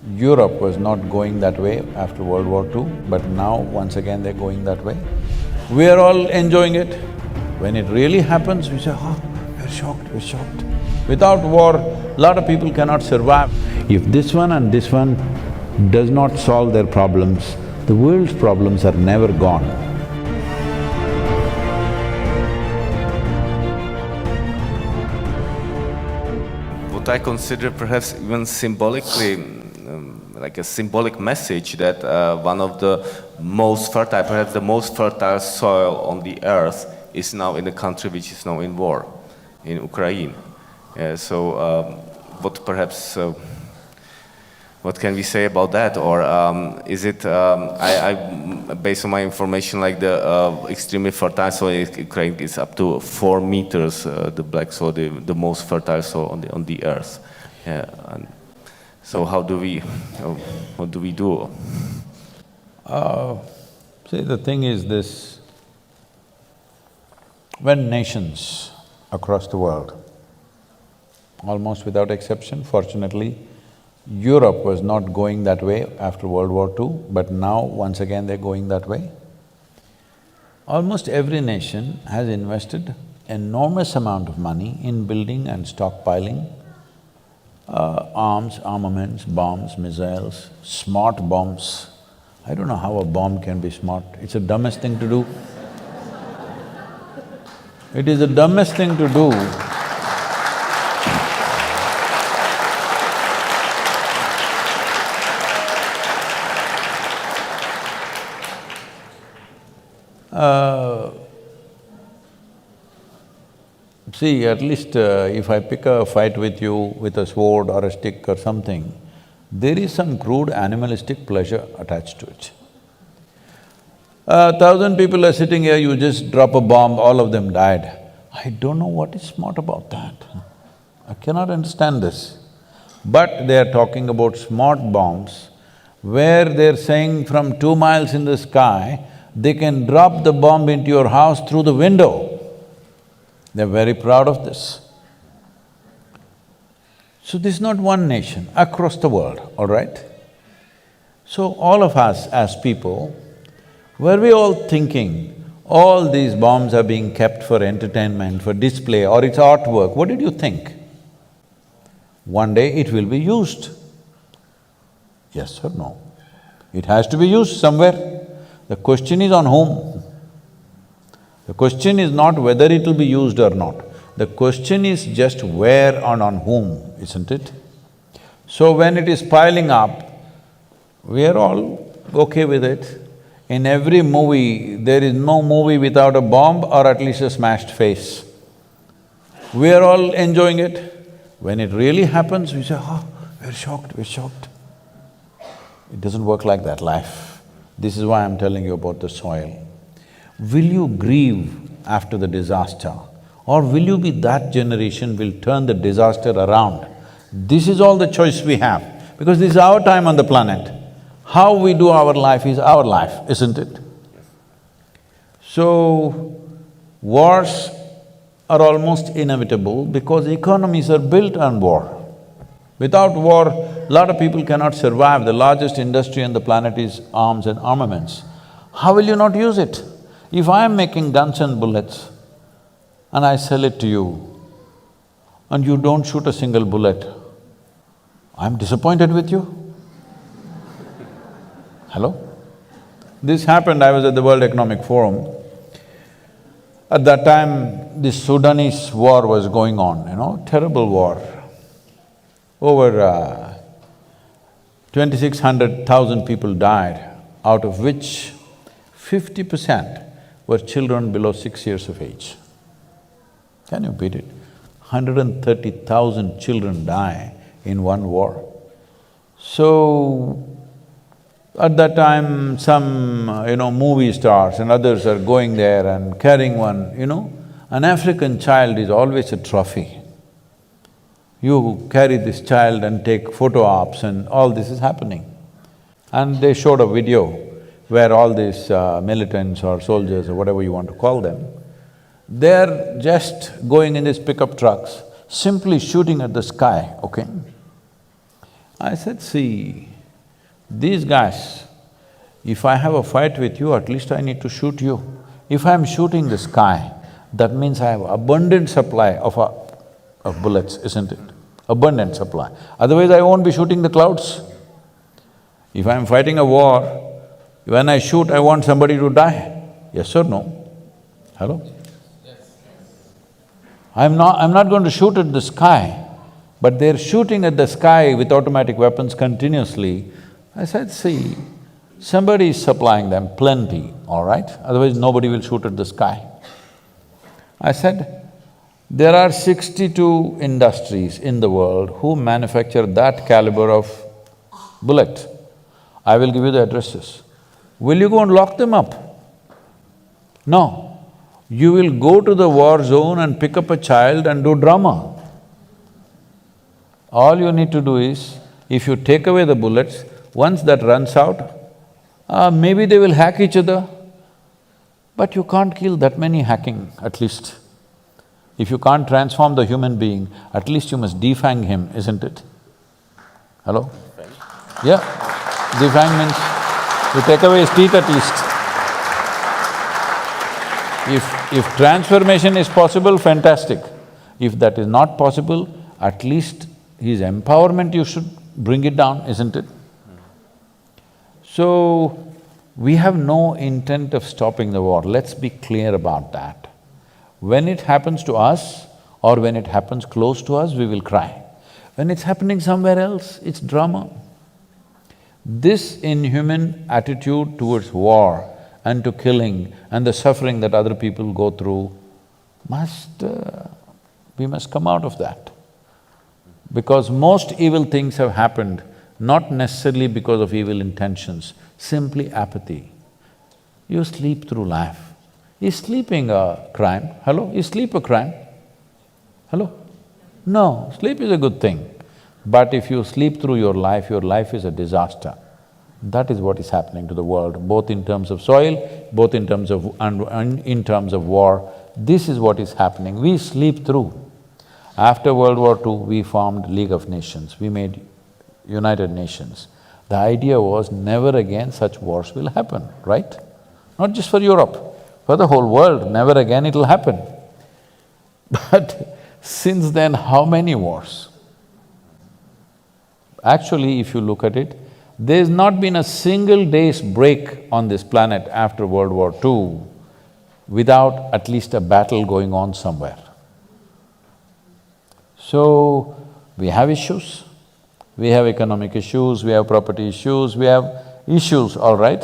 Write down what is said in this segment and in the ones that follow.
Europe was not going that way after World War II, but now once again they're going that way. We are all enjoying it. When it really happens, we say, oh, we're shocked, we're shocked. Without war, lot of people cannot survive. If this one and this one does not solve their problems, the world's problems are never gone. What I consider perhaps even symbolically, like a symbolic message that one of the most fertile, perhaps the most fertile soil on the earth is now in a country which is now in war, in Ukraine. What perhaps, what can we say about that? Or is it, based on my information, like the extremely fertile soil in Ukraine is up to 4 meters, the black soil, the most fertile soil on the earth. So how do we, what do we do? See, the thing is this, when nations across the world, almost without exception, fortunately, Europe was not going that way after World War II, but now once again they're going that way. Almost every nation has invested enormous amount of money in building and stockpiling arms, armaments, bombs, missiles, smart bombs. I don't know how a bomb can be smart, it's the dumbest thing to do. It is the dumbest thing to do. See, at least if I pick a fight with you with a sword or a stick or something, there is some crude animalistic pleasure attached to it. 1,000 people are sitting here, you just drop a bomb, all of them died. I don't know what is smart about that. I cannot understand this. But they are talking about smart bombs, where they're saying from 2 miles in the sky, they can drop the bomb into your house through the window. They're very proud of this. So this is not one nation, across the world, all right? So all of us as people, were we all thinking, all these bombs are being kept for entertainment, for display, or it's artwork, what did you think? One day it will be used. Yes or no? It has to be used somewhere. The question is on whom? The question is not whether it will be used or not. The question is just where and on whom, isn't it? So when it is piling up, we are all okay with it. In every movie, there is no movie without a bomb or at least a smashed face. We are all enjoying it. When it really happens, we say, oh, we're shocked, we're shocked. It doesn't work like that, life. This is why I'm telling you about the soil. Will you grieve after the disaster, or will you be that generation will turn the disaster around? This is all the choice we have, because this is our time on the planet. How we do our life is our life, isn't it? So, wars are almost inevitable because economies are built on war. Without war, a lot of people cannot survive. The largest industry on the planet is arms and armaments. How will you not use it? If I am making guns and bullets and I sell it to you and you don't shoot a single bullet, I'm disappointed with you. Hello? This happened, I was at the World Economic Forum. At that time, the Sudanese war was going on, terrible war. Over 2,600,000 people died, out of which 50% were children below 6 years of age. Can you beat it? 130,000 children die in one war. So, at that time, some, movie stars and others are going there and carrying one, an African child is always a trophy. You carry this child and take photo ops and all this is happening. And they showed a video where all these militants or soldiers or whatever you want to call them, they're just going in these pickup trucks, simply shooting at the sky, okay? I said, see, these guys, if I have a fight with you, at least I need to shoot you. If I'm shooting the sky, that means I have abundant supply of bullets, isn't it? Abundant supply. Otherwise I won't be shooting the clouds. If I'm fighting a war, when I shoot, I want somebody to die. Yes or no? Hello? I'm not going to shoot at the sky, but they're shooting at the sky with automatic weapons continuously. I said, see, somebody is supplying them plenty, all right? Otherwise nobody will shoot at the sky. I said, there are 62 industries in the world who manufacture that caliber of bullet. I will give you the addresses. Will you go and lock them up? No. You will go to the war zone and pick up a child and do drama. All you need to do is, if you take away the bullets, once that runs out, maybe they will hack each other, but you can't kill that many hacking, at least. If you can't transform the human being, at least you must defang him, isn't it? Hello? Yeah, defang means you take away his teeth at least. If transformation is possible, fantastic. If that is not possible, at least his empowerment you should bring it down, isn't it? So, we have no intent of stopping the war, let's be clear about that. When it happens to us or when it happens close to us, we will cry. When it's happening somewhere else, it's drama. This inhuman attitude towards war and to killing and the suffering that other people go through we must come out of that. Because most evil things have happened not necessarily because of evil intentions, simply apathy. You sleep through life. Is sleeping a crime? Hello? Is sleep a crime? Hello? No, sleep is a good thing. But if you sleep through your life is a disaster. That is what is happening to the world, both in terms of soil, both in terms of… in terms of war. This is what is happening, we sleep through. After World War II, we formed League of Nations, we made United Nations. The idea was never again such wars will happen, right? Not just for Europe, for the whole world, never again it'll happen. But since then, how many wars? Actually, if you look at it, there's not been a single day's break on this planet after World War II without at least a battle going on somewhere. So, we have issues, we have economic issues, we have property issues, we have issues, all right?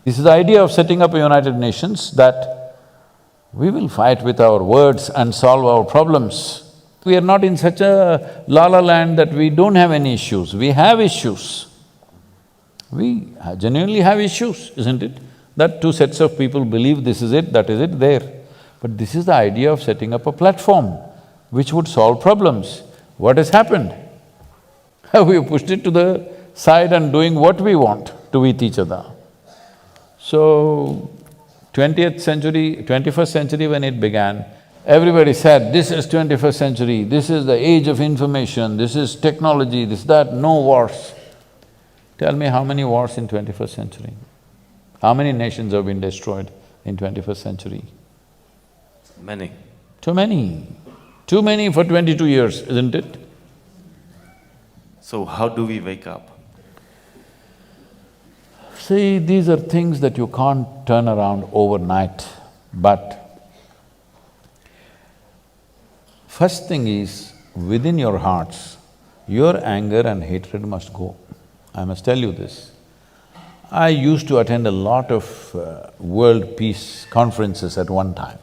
This is the idea of setting up a United Nations, that we will fight with our words and solve our problems. We are not in such a la-la land that we don't have any issues, we have issues. We genuinely have issues, isn't it? That two sets of people believe this is it, that is it, there. But this is the idea of setting up a platform which would solve problems. What has happened? We have pushed it to the side and doing what we want to with each other. So, 20th century, 21st century when it began, everybody said, this is 21st century, this is the age of information, this is technology, this, that, no wars. Tell me how many wars in 21st century? How many nations have been destroyed in 21st century? Many. Too many. Too many for 22 years, isn't it? So how do we wake up? See, these are things that you can't turn around overnight, but first thing is, within your hearts, your anger and hatred must go. I must tell you this. I used to attend a lot of world peace conferences at one time.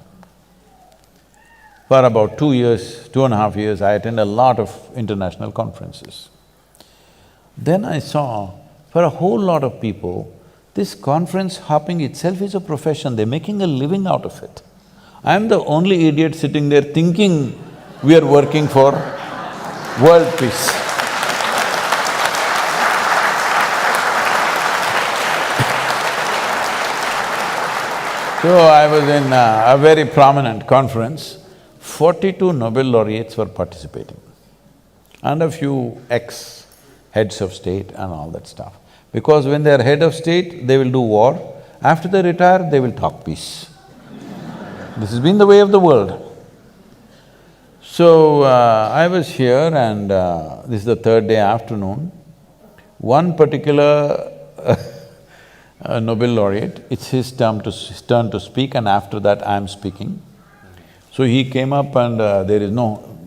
For about 2 years, 2.5 years, I attended a lot of international conferences. Then I saw, for a whole lot of people, this conference hopping itself is a profession, they're making a living out of it. I'm the only idiot sitting there thinking we are working for world peace. So I was in a very prominent conference, 42 Nobel laureates were participating and a few heads of state and all that stuff. Because when they're head of state, they will do war. After they retire, they will talk peace. This has been the way of the world. So, I was here and this is the third day afternoon. One particular Nobel laureate, it's his turn to speak, and after that I'm speaking. So he came up and there is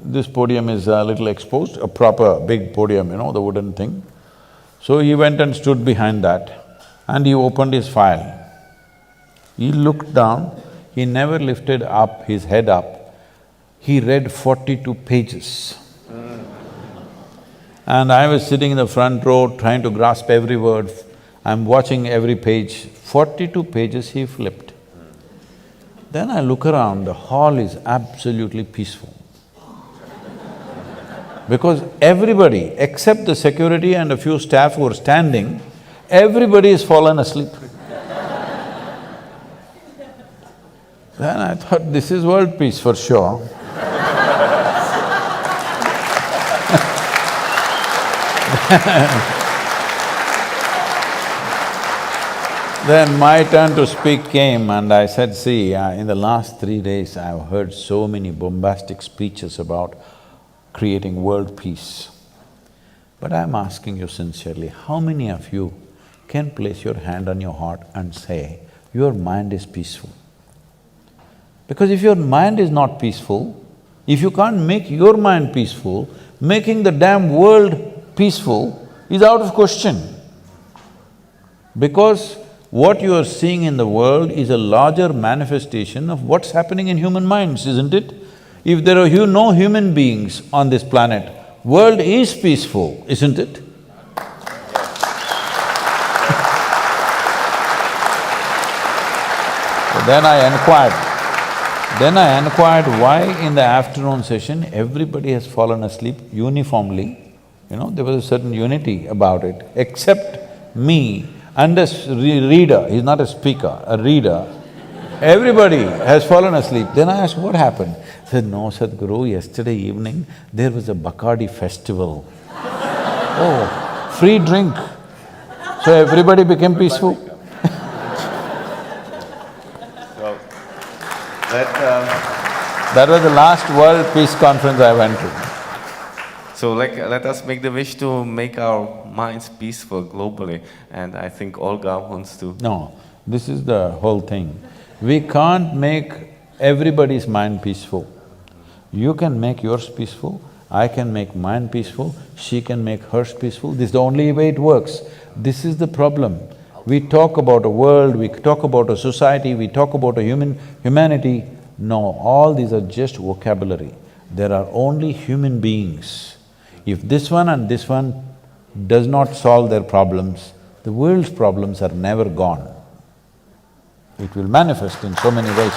this podium is a little exposed, a proper big podium, the wooden thing. So he went and stood behind that and he opened his file. He looked down, he never lifted up his head up. He read 42 pages. And I was sitting in the front row trying to grasp every word. I'm watching every page. 42 pages he flipped. Then I look around, the hall is absolutely peaceful. Because everybody, except the security and a few staff who are standing, everybody has fallen asleep. Then I thought, this is world peace for sure. Then my turn to speak came and I said, see, in the last 3 days I've heard so many bombastic speeches about creating world peace. But I'm asking you sincerely, how many of you can place your hand on your heart and say, your mind is peaceful? Because if your mind is not peaceful, if you can't make your mind peaceful, making the damn world peaceful is out of question. Because what you are seeing in the world is a larger manifestation of what's happening in human minds, isn't it? If there are no human beings on this planet, world is peaceful, isn't it? So then I inquired why in the afternoon session everybody has fallen asleep uniformly. There was a certain unity about it, except me and a reader, he's not a speaker, a reader. Everybody has fallen asleep. Then I asked, what happened? He said, no, Sadhguru, yesterday evening there was a Bacardi festival. Oh, free drink. So everybody became peaceful. That was the last World Peace Conference I went to. So let us make the wish to make our minds peaceful globally, and I think Olga wants to… No, this is the whole thing. We can't make everybody's mind peaceful. You can make yours peaceful, I can make mine peaceful, she can make hers peaceful, this is the only way it works. This is the problem. We talk about a world, we talk about a society, we talk about a humanity. No, all these are just vocabulary. There are only human beings. If this one and this one does not solve their problems, the world's problems are never gone. It will manifest in so many ways.